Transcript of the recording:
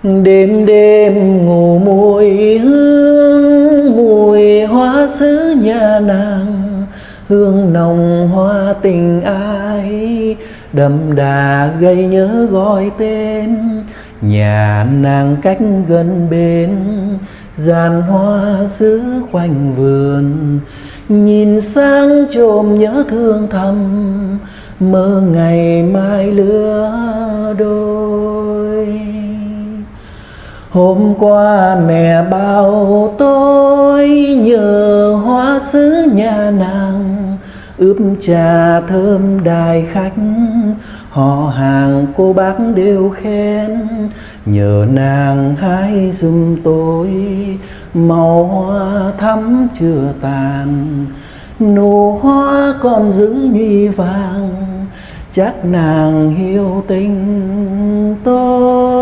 Đêm đêm ngủ mùi hương, mùi hoa sứ nhà nàng, hương nồng hoa tình ai, đậm đà gây nhớ gọi tên. Nhà nàng cách gần bên, giàn hoa sứ khoanh vườn, nhìn sang chồm nhớ thương thầm, mơ ngày mai lứa đôi. Hôm qua mẹ bảo tôi nhờ hoa sứ nhà nàng, ướp trà thơm đài khách, họ hàng cô bác đều khen, nhờ nàng hái giùm tôi màu hoa thắm chưa tàn, nụ hoa còn giữ nhụy vàng, chắc nàng hiểu tình tôi.